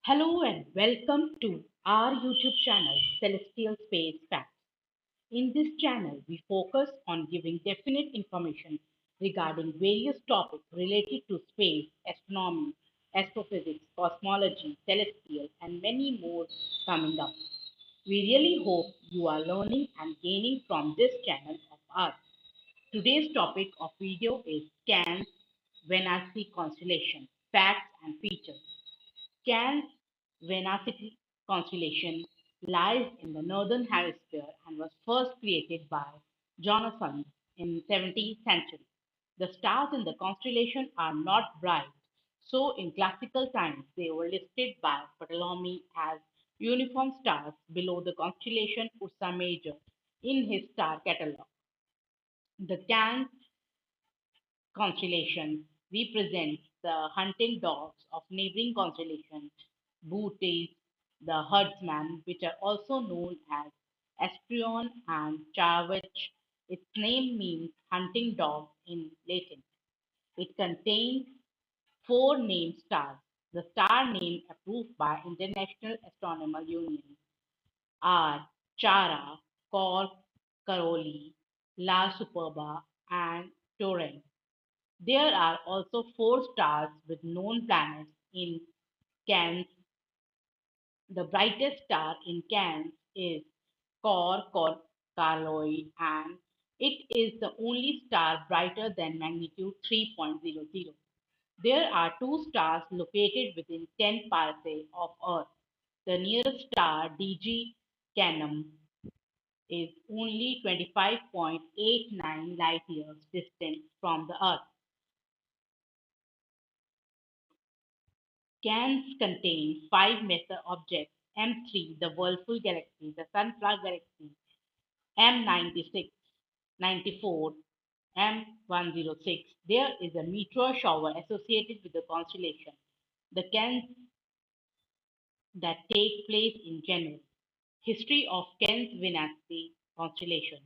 Hello and welcome to our YouTube channel, Celestial Space Facts. In this channel, we focus on giving definite information regarding various topics related to space, astronomy, astrophysics, cosmology, celestial, and many more coming up. We really hope you are learning and gaining from this channel of ours. Today's topic of video is Can's Venatici constellation, facts and features. Can's Venatici constellation lies in the northern hemisphere and was first created by Jonathan in 17th century. The stars in the constellation are not bright, so in classical times they were listed by Ptolemy as uniform stars below the constellation Ursa Major in his star catalogue. The Can constellation represents the hunting dogs of neighboring constellations, Bootes, the herdsman, which are also known as Astrion and Chara. Its name means hunting dog in Latin. It contains four named stars. The star name approved by International Astronomical Union are Chara, Corp, Paroli, La Superba, and Torrent. There are also four stars with known planets in Cairns. The brightest star in Cairns is Carloi, and it is the only star brighter than magnitude 3.00. There are two stars located within 10 parsecs of Earth. The nearest star, DG Canum, is only 25.89 light years distant from the Earth. Cans contain five major objects: M3, the Whirlpool Galaxy, the Sunflower Galaxy, M96, 94, M106. There is a meteor shower associated with the constellation. The Cans that take place in January. History of Can's Venatici constellation.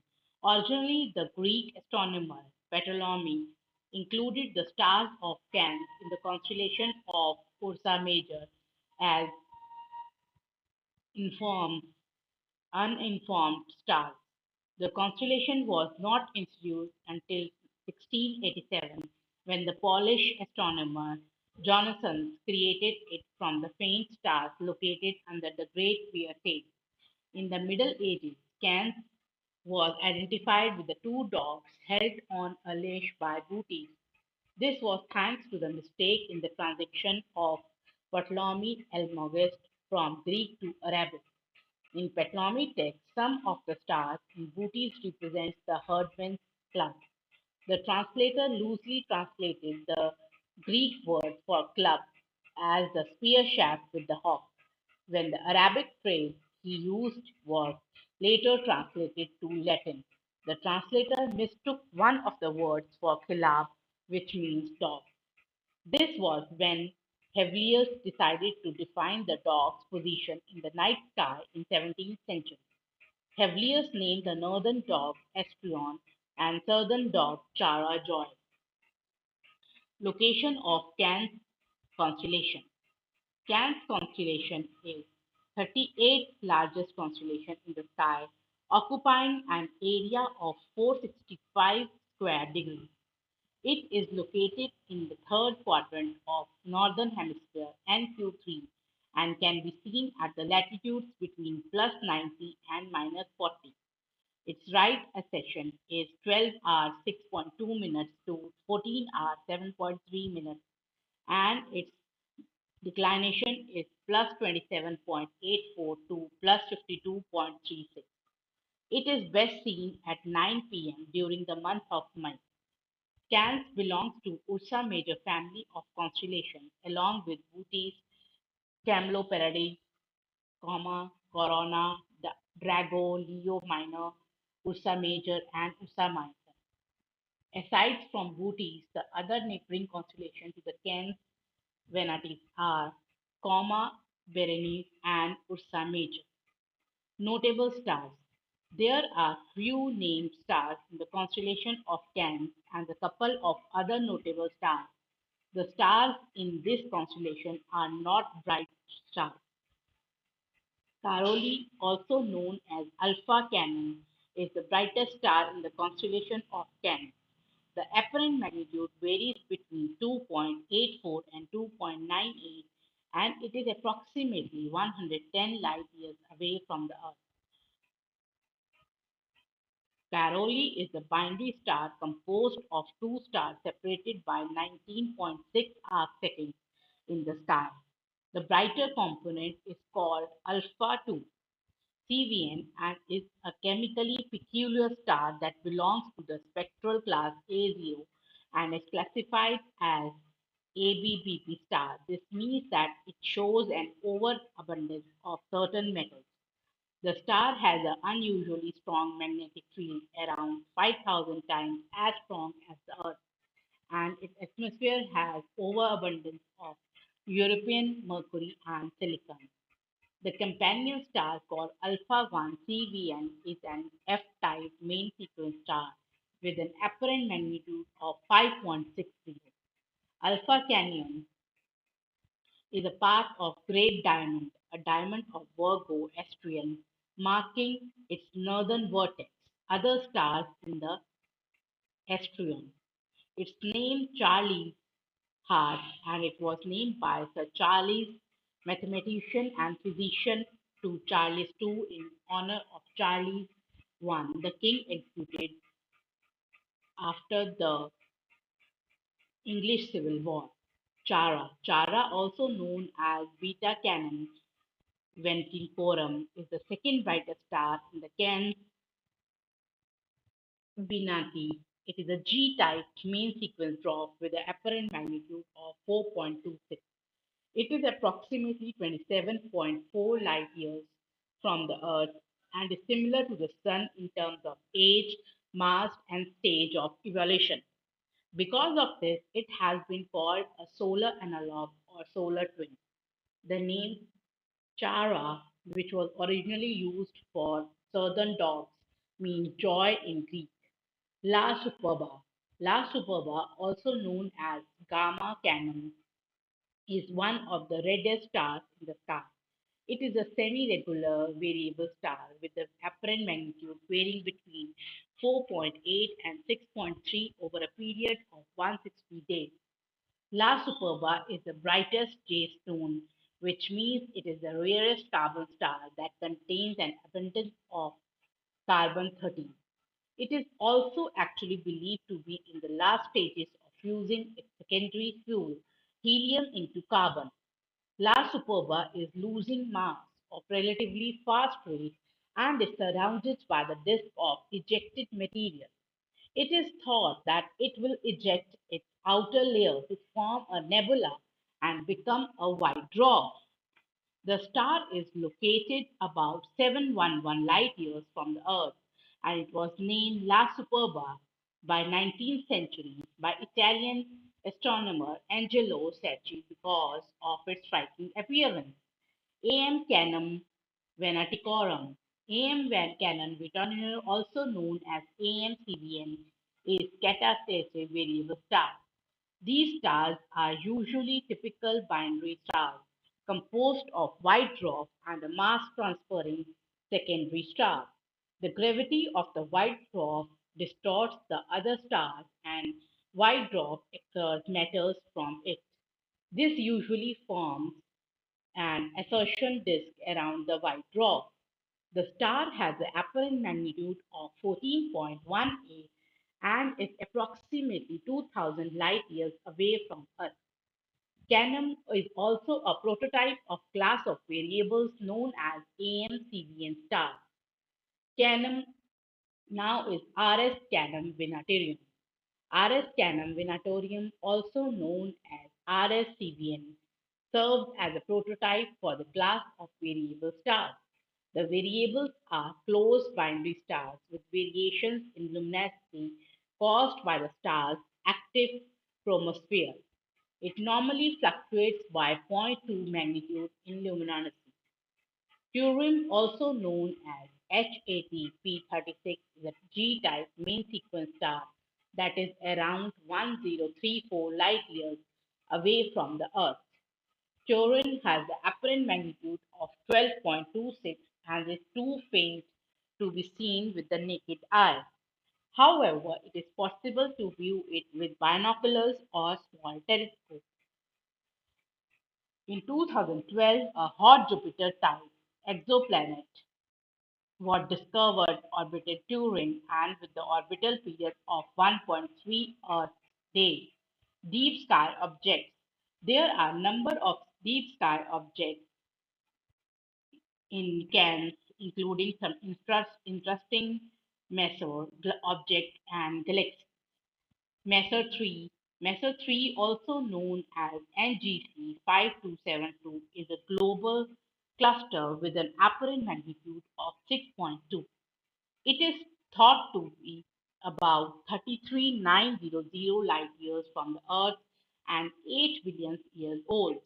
Originally, the Greek astronomer Ptolemy included the stars of Can in the constellation of Ursa Major as informed, uninformed stars. The constellation was not introduced until 1687 when the Polish astronomer Jonassens created it from the faint stars located under the Great Bear Tail. In the Middle Ages, Cans was identified with the two dogs held on a leash by booties. This was thanks to the mistake in the translation of Ptolemy Elmogest from Greek to Arabic. In Ptolemy text, some of the stars in booties represents the herdman's club. The translator loosely translated the Greek word for club as the spear shaft with the hawk, when the Arabic phrase he used was later translated to Latin. The translator mistook one of the words for kilab, which means dog. This was when Hevelius decided to define the dog's position in the night sky in 17th century. Hevelius named the northern dog Estrion and southern dog Chara Joy. Location of Can's constellation. Can's constellation is 38th largest constellation in the sky, occupying an area of 465 square degrees. It is located in the third quadrant of northern hemisphere NQ3 and can be seen at the latitudes between plus 90 and minus 40. Its right accession is 12 hours 6.2 minutes to 14 hours 7.3 minutes, and its declination is plus 27.84 to plus 52.36. It is best seen at 9 p.m. during the month of May. Cans belongs to Ursa Major family of constellations along with Bootes, Camelopardalis, Corona, Drago, Leo Minor, Ursa Major, and Ursa Minor. Aside from Bootes, the other neighboring constellations to the Cairns Venatici are Coma, Berenice, and Ursa Major. Notable stars. There are few named stars in the constellation of Cairns and a couple of other notable stars. The stars in this constellation are not bright stars. Paroli, also known as Alpha Canon, is the brightest star in the constellation of Canon. The apparent magnitude varies between 2.84 and 2.98, and it is approximately 110 light years away from the Earth. Paroli is a binary star composed of two stars separated by 19.6 arc seconds in the sky. The brighter component is called alpha 2 CVN and is a chemically peculiar star that belongs to the spectral class A0 and is classified as ABBP star. This means that it shows an overabundance of certain metals. The star has an unusually strong magnetic field, around 5,000 times as strong as the Earth, and its atmosphere has overabundance of European mercury and silicon. The companion star called Alpha 1 CVN is an F-type main sequence star with an apparent magnitude of 5.60. Alpha Canyon is a part of Great Diamond, a diamond of Virgo astrium, marking its northern vertex. Other stars in the astrium. Its name Charlie's Heart, and it was named by Sir Charles, mathematician and physician, to Charles II in honor of Charles I, the king executed after the English Civil War. Chara, Chara, also known as Beta Canon Ventricorum, is the second brightest star in the Cairns Venati. It is a G-type main sequence dwarf with an apparent magnitude of 4.26. It is approximately 27.4 light years from the Earth and is similar to the Sun in terms of age, mass, and stage of evolution. Because of this, it has been called a solar analog or solar twin. The name Chara, which was originally used for southern dogs, means joy in Greek. La Superba. La Superba, also known as Gamma Canon, is one of the reddest stars in the sky. It is a semi-regular variable star with an apparent magnitude varying between 4.8 and 6.3 over a period of 160 days. La Superba is the brightest J stone, which means it is the rarest carbon star that contains an abundance of carbon 13. It is also actually believed to be in the last stages of fusing its secondary fuel, helium, into carbon. La Superba is losing mass of relatively fast rate and is surrounded by the disk of ejected material. It is thought that it will eject its outer layer to form a nebula and become a white dwarf. The star is located about 711 light years from the Earth, and it was named La Superba by 19th century by Italian astronomer Angelo Secchi because of its striking appearance. A.M. Canum Venaticorum. A.M. Canon Venaticorum, also known as A.M. CVN, is catastatic variable star. These stars are usually typical binary stars, composed of white dwarf and a mass-transferring secondary star. The gravity of the white dwarf distorts the other stars, and white dwarf exerts matters from it. This usually forms an assertion disk around the white dwarf. The star has an apparent magnitude of 14.18 and is approximately 2000 light years away from Earth. Canum is also a prototype of class of variables known as AM-CVN stars. Canum now is RS Canum Venatorium. RS Canum Venatorium, also known as RS-CVN, serves as a prototype for the class of variable stars. The variables are close binary stars with variations in luminosity caused by the star's active chromosphere. It normally fluctuates by zero point 0.2 magnitude in luminosity. Turin, also known as HAT-P36, is a G-type main sequence star that is around 1034 light years away from the Earth. Turin has the apparent magnitude of 12.26 and is too faint to be seen with the naked eye. However, it is possible to view it with binoculars or small telescopes. In 2012, a hot Jupiter-type exoplanet was discovered orbited Turin and with the orbital period of 1.3 Earth days. Deep sky objects. There are a number of deep sky objects in Cairns, including some interesting Messier object and galaxy. Messier 3. Messier 3, also known as NGC 5272, is a global cluster with an apparent magnitude of 6.2. It is thought to be about 33,900 light years from the Earth and 8 billion years old.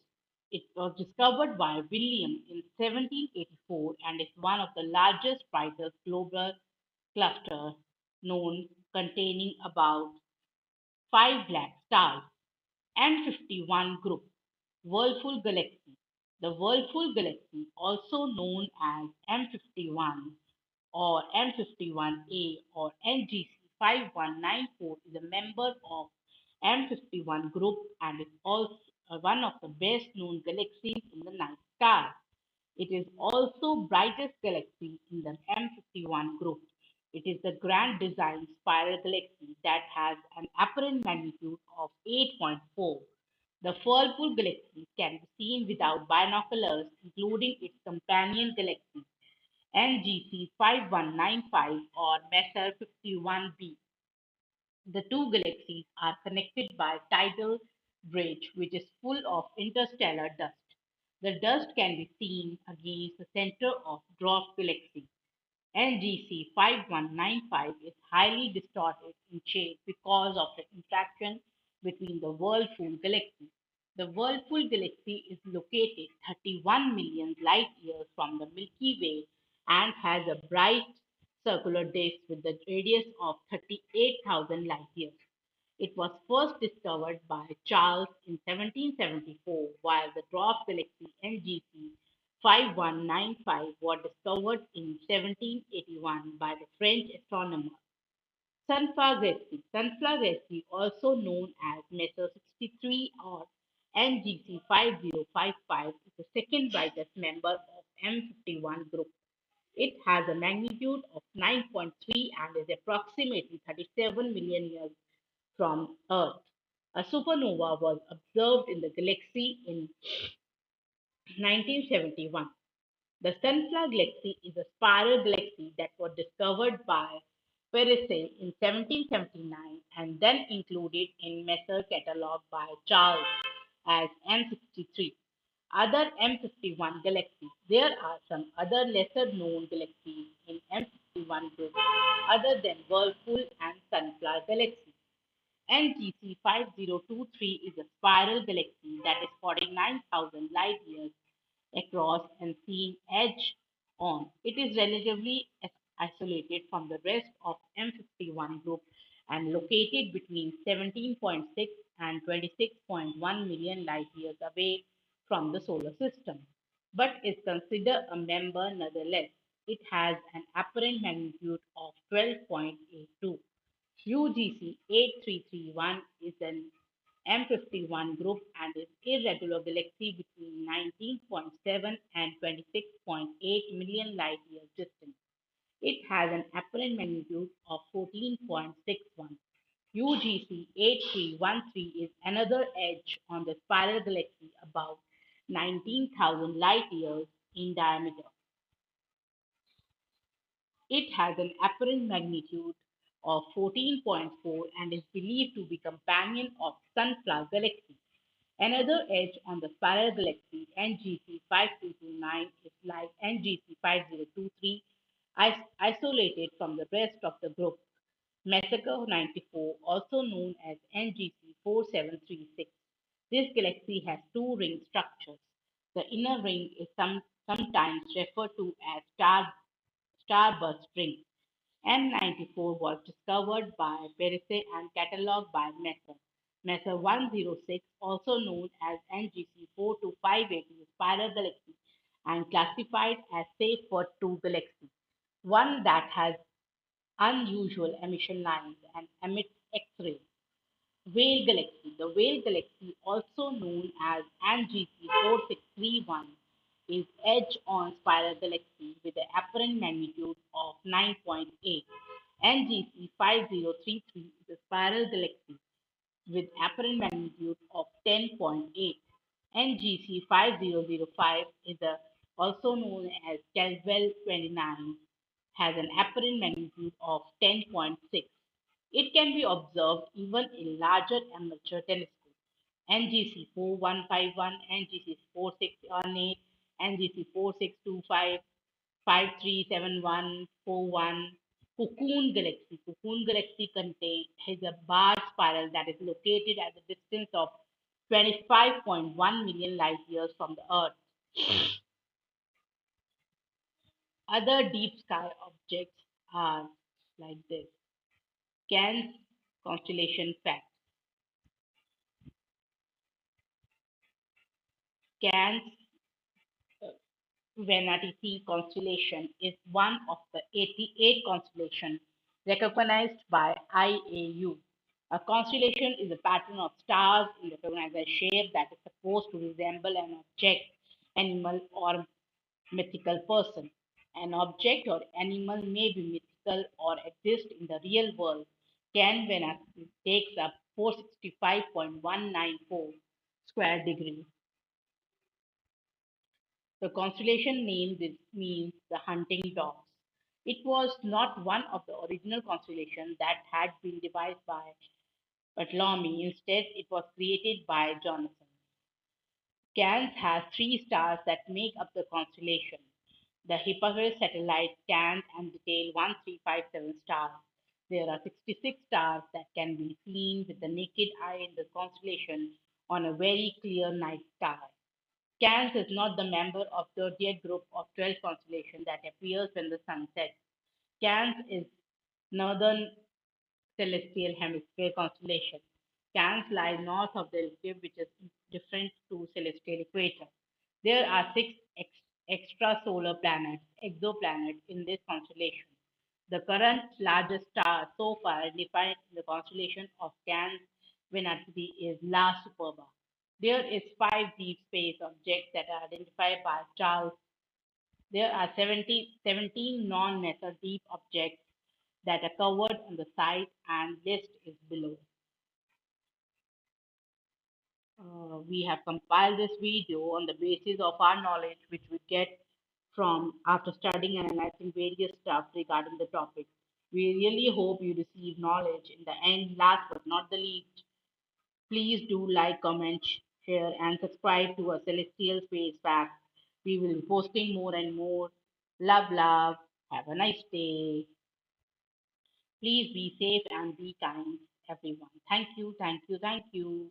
It was discovered by William in 1784 and is one of the largest, brightest global clusters known, containing about 5 black stars. M51 group, Whirlpool Galaxy. The Whirlpool Galaxy, also known as M51 or M51A or NGC 5194, is a member of M51 group and is also one of the best known galaxies in the night sky. It is also brightest galaxy in the M51 group. It is the grand design spiral galaxy that has an apparent magnitude of 8.4. The Whirlpool galaxy can be seen without binoculars, including its companion galaxy NGC 5195 or Messier 51b. The two galaxies are connected by tidal bridge, which is full of interstellar dust. The dust can be seen against the center of dwarf galaxy. NGC 5195 is highly distorted in shape because of the interaction between the Whirlpool galaxy. The Whirlpool galaxy is located 31 million light years from the Milky Way and has a bright circular disk with a radius of 38,000 light years. It was first discovered by Charles in 1774, while the dwarf galaxy NGC 5195 was discovered in 1781 by the French astronomer Sunflower Galaxy. Sunflower Galaxy, also known as Messier 63 or NGC 5055, is the second brightest member of M51 group. It has a magnitude of 9.3 and is approximately 37 million years from Earth. A supernova was observed in the galaxy in 1971. The Sunflower Galaxy is a spiral galaxy that was discovered by Paroli in 1779 and then included in Messier catalog by Charles as M63. Other M51 galaxies. There are some other lesser known galaxies in M51 group other than Whirlpool and Sunflower Galaxy. NGC 5023 is a spiral galaxy that is 49,000 light years across and seen edge on. It is relatively isolated from the rest of M51 group and located between 17.6 and 26.1 million light years away from the solar system, but is considered a member nonetheless. It has an apparent magnitude of 12.82. UGC 8331 is an M51 group and is irregular galaxy between 19.7 and 26.8 million light years distant. It has an apparent magnitude of 14.61. UGC 8313 is another edge on the spiral galaxy about 19,000 light years in diameter. It has an apparent magnitude of 14.4 and is believed to be companion of Sunflower Galaxy. Another edge on the spiral galaxy NGC 5229 is like NGC 5023, isolated from the rest of the group. Massacre 94, also known as NGC 4736. This galaxy has two ring structures. The inner ring is sometimes referred to as starburst ring. M94 was discovered by Paroli and catalogued by Messer. Mesa 106, also known as NGC 4258, is a spiral galaxy and classified as safe for two galaxies, one that has unusual emission lines and emits X-rays. Whale Galaxy. The Whale Galaxy, also known as NGC 4631, is edge-on spiral galaxy with an apparent magnitude of 9.8. NGC 5033 is a spiral galaxy with apparent magnitude of 10.8. NGC 5005 is also known as Caswell 29, has an apparent magnitude of 10.6. It can be observed even in larger amateur telescopes. NGC 4151, NGC 4618, NGC 4625, 537141. Cocoon Galaxy. Cocoon Galaxy contains has a barred spiral that is located at a distance of 25.1 million light years from the Earth. Other deep sky objects are like this. Can's constellation fact. Can's Venatici constellation is one of the 88 constellations recognized by IAU. A constellation is a pattern of stars in recognized shape that is supposed to resemble an object, animal, or mythical person. An object or animal may be mythical or exist in the real world. Can Venatici takes up 465.194 square degrees. The constellation name this means the hunting dogs. It was not one of the original constellations that had been devised by Ptolemy. Instead, it was created by Jonathan. Cairns has three stars that make up the constellation. The Hipparchus satellite Cairns and detail 1357 stars. There are 66 stars that can be seen with the naked eye in the constellation on a very clear night sky. Cairns is not the member of the zodiac group of 12 constellations that appears when the sun sets. Cairns is northern celestial hemisphere constellation. Cairns lies north of the ellipse, which is different to celestial equator. There are six extrasolar planets, exoplanets, in this constellation. The current largest star so far identified in the constellation of Cairns Venatici is La Superba. There is five deep space objects that are identified by Charles. There are 17 non-Mesa deep objects that are covered on the site, and list is below. We have compiled this video on the basis of our knowledge which we get from after studying and analyzing various stuff regarding the topic. We really hope you receive knowledge. In the end, last but not the least, please do like, comment, share, and subscribe to our Celestial Space Facts. We will be posting more and more. Love, love. Have a nice day. Please be safe and be kind, everyone. Thank you, thank you, thank you.